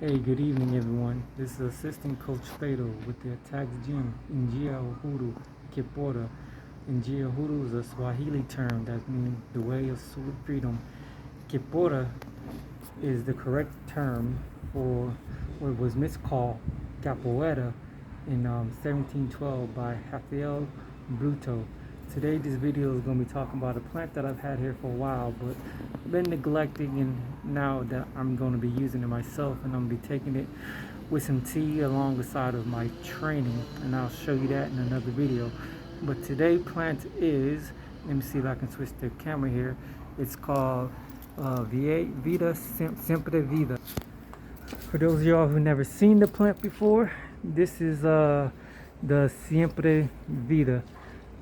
Hey, good evening, everyone. This is Assistant Coach Phatyl with the Attacks Gym. Njia Uhuru Kipora. Njia Uhuru is a Swahili term that means the way of sweet freedom. Kipora is the correct term for what was miscalled capoeira in 1712 by Phatyl Bruto. Today this video is going to be talking about a plant that I've had here for a while, but I've been neglecting, and now that I'm going to be using it myself, and I'm going to be taking it with some tea alongside of my training, and I'll show you that in another video. But today plant is, let me see if I can switch the camera here. It's called Vida, Siempre Vida. For those of y'all who never seen the plant before, this is the Siempre Vida.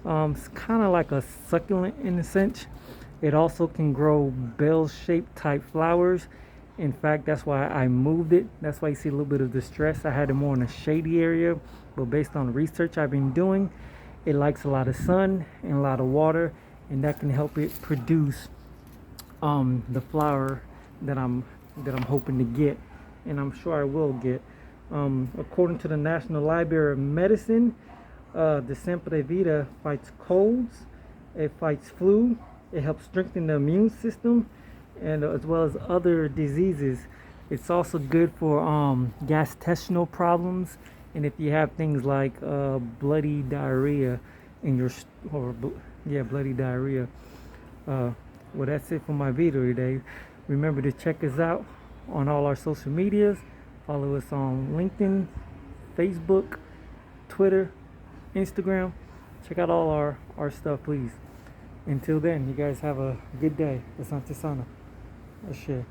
It's kind of like a succulent in a sense. It also can grow bell-shaped type flowers. In fact, that's why I moved it. That's why you see a little bit of distress. I had it more in a shady area, but based on the research I've been doing, it likes a lot of sun and a lot of water, and that can help it produce the flower that I'm hoping to get, and I'm sure I will get. According to the National Library of Medicine, the Siempre Vida fights colds, it fights flu, it helps strengthen the immune system, and as well as other diseases. It's also good for gastrointestinal problems, and if you have things like bloody diarrhea in your bloody diarrhea. Well, that's it for my video today. Remember to check us out on all our social medias. Follow us on LinkedIn, Facebook, Twitter, Instagram. Check out all our stuff, please. Until then, you guys have a good day. Asante sana. Share.